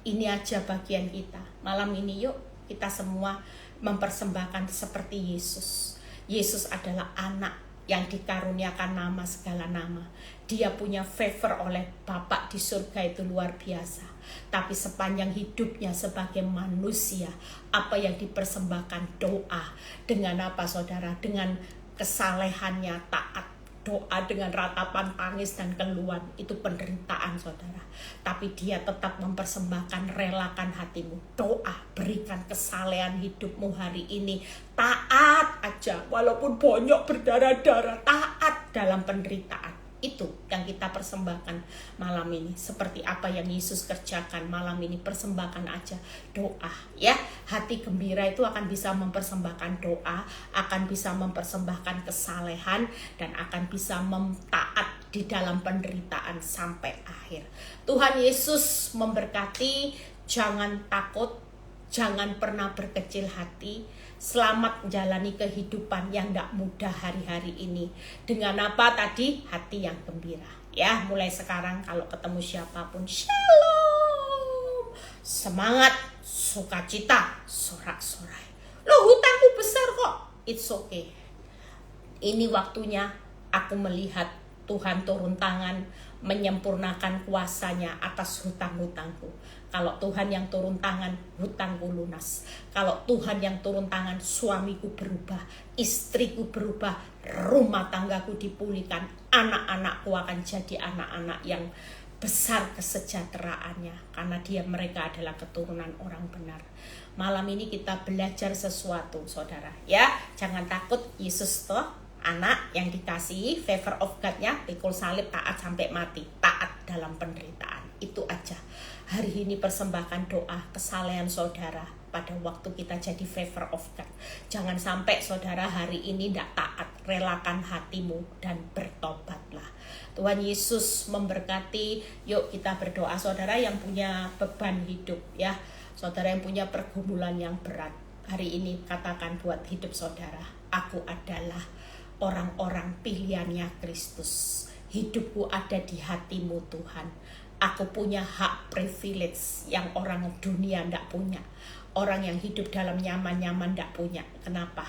Ini aja bagian kita. Malam ini yuk kita semua mempersembahkan seperti Yesus. Yesus adalah anak yang dikaruniakan nama segala nama. Dia punya favor oleh Bapa di surga, itu luar biasa. Tapi sepanjang hidupnya sebagai manusia, apa yang dipersembahkan doa. Dengan apa saudara? Dengan kesalehannya, taat. Doa dengan ratapan tangis dan keluhan, itu penderitaan saudara. Tapi dia tetap mempersembahkan, relakan hatimu. Doa, berikan kesalehan hidupmu hari ini. Taat aja, walaupun banyak berdarah-darah, taat dalam penderitaan. Itu yang kita persembahkan malam ini. Seperti apa yang Yesus kerjakan malam ini, persembahkan aja doa ya. Hati gembira itu akan bisa mempersembahkan doa, akan bisa mempersembahkan kesalehan, dan akan bisa mentaat di dalam penderitaan sampai akhir. Tuhan Yesus memberkati. Jangan takut, jangan pernah berkecil hati. Selamat menjalani kehidupan yang gak mudah hari-hari ini. Dengan apa tadi? Hati yang gembira. Ya, mulai sekarang kalau ketemu siapapun, shalom, semangat, sukacita, sorak-sorai. Loh, hutangku besar kok. It's okay. Ini waktunya aku melihat Tuhan turun tangan, menyempurnakan kuasanya atas hutang-hutangku. Kalau Tuhan yang turun tangan, hutangku lunas. Kalau Tuhan yang turun tangan, suamiku berubah, istriku berubah, rumah tanggaku dipulihkan, anak-anakku akan jadi anak-anak yang besar kesejahteraannya, karena mereka adalah keturunan orang benar. Malam ini kita belajar sesuatu saudara ya. Jangan takut, Yesus toh anak yang dikasihi, favor of God-nya, pikul salib, taat sampai mati, taat dalam penderitaan. Itu aja. Hari ini persembahkan doa kesalehan saudara pada waktu kita jadi favor of God. Jangan sampai saudara hari ini tidak taat, relakan hatimu dan bertobatlah. Tuhan Yesus memberkati. Yuk kita berdoa. Saudara yang punya beban hidup ya, saudara yang punya pergumulan yang berat, hari ini katakan buat hidup saudara, aku adalah orang-orang pilihannya Kristus. Hidupku ada di hatimu Tuhan. Aku punya hak privilege yang orang dunia tidak punya. Orang yang hidup dalam nyaman-nyaman tidak punya. Kenapa?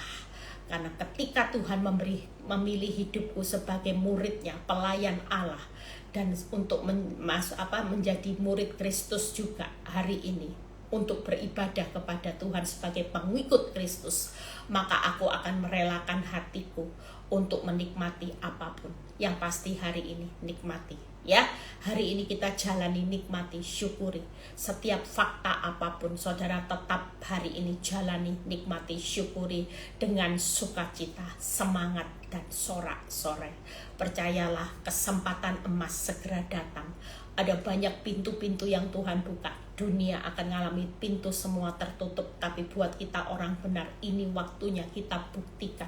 Karena ketika Tuhan memilih hidupku sebagai muridnya, pelayan Allah, dan untuk menjadi murid Kristus juga hari ini, untuk beribadah kepada Tuhan sebagai pengikut Kristus, maka aku akan merelakan hatiku untuk menikmati apapun. Yang pasti hari ini nikmati ya. Hari ini kita jalani, nikmati, syukuri. Setiap fakta apapun, saudara tetap hari ini jalani, nikmati, syukuri dengan sukacita, semangat, dan sorak-sorai. Percayalah, kesempatan emas segera datang. Ada banyak pintu-pintu yang Tuhan buka. Dunia akan mengalami pintu semua tertutup, tapi buat kita orang benar, ini waktunya kita buktikan.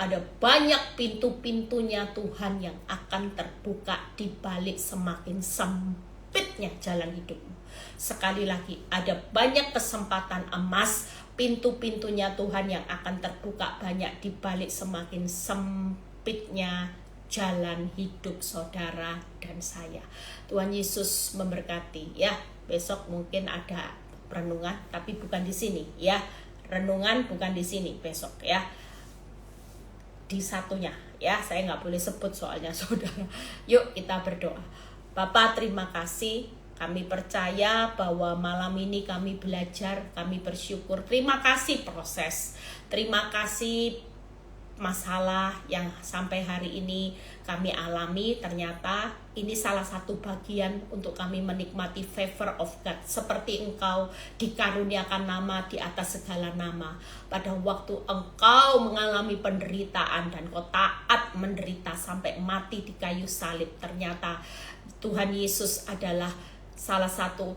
Ada banyak pintu-pintunya Tuhan yang akan terbuka di balik semakin sempitnya jalan hidupmu. Sekali lagi, ada banyak kesempatan emas, pintu-pintunya Tuhan yang akan terbuka banyak di balik semakin sempitnya jalan hidup saudara dan saya. Tuhan Yesus memberkati ya. Besok mungkin ada renungan, tapi bukan di sini ya. Renungan bukan di sini besok ya. Di satunya ya, saya nggak boleh sebut soalnya saudara. Yuk kita berdoa. Bapa, terima kasih. Kami percaya bahwa malam ini kami belajar, kami bersyukur. Terima kasih proses. Terima kasih masalah yang sampai hari ini kami alami. Ternyata ini salah satu bagian untuk kami menikmati favor of God, seperti Engkau dikaruniakan nama di atas segala nama. Pada waktu Engkau mengalami penderitaan dan Kau taat menderita sampai mati di kayu salib, ternyata Tuhan Yesus adalah salah satu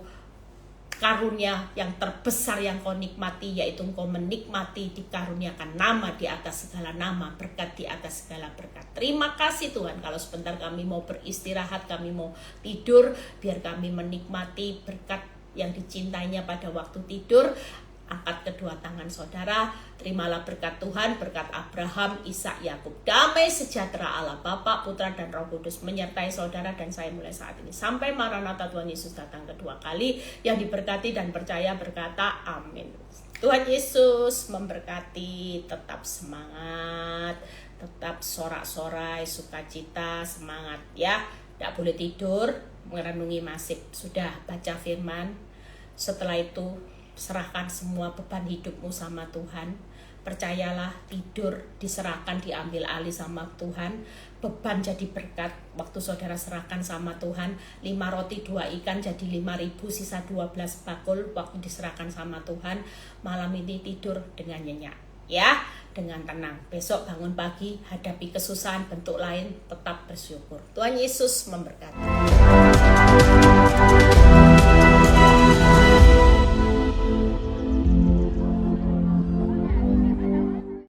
karunia yang terbesar yang Kau nikmati, yaitu Kau menikmati dikaruniakan nama di atas segala nama, berkat di atas segala berkat. Terima kasih Tuhan. Kalau sebentar kami mau beristirahat, kami mau tidur, biar kami menikmati berkat yang dicintainya pada waktu tidur. Angkat kedua tangan saudara, terimalah berkat Tuhan, berkat Abraham, Ishak, Yakub. Damai sejahtera Allah Bapa, Putra, dan Roh Kudus menyertai saudara dan saya mulai saat ini sampai Maranatha Tuhan Yesus datang kedua kali. Yang diberkati dan percaya berkata amin. Tuhan Yesus memberkati. Tetap semangat, tetap sorak-sorai, sukacita, semangat ya. Tidak boleh tidur, merenungi masif. Sudah baca firman, setelah itu serahkan semua beban hidupmu sama Tuhan. Percayalah, tidur diserahkan, diambil alih sama Tuhan. Beban jadi berkat waktu saudara serahkan sama Tuhan. 5 roti 2 ikan jadi 5.000, sisa 12 bakul waktu diserahkan sama Tuhan. Malam ini tidur dengan nyenyak ya, dengan tenang. Besok bangun pagi, hadapi kesusahan bentuk lain, tetap bersyukur. Tuhan Yesus memberkati.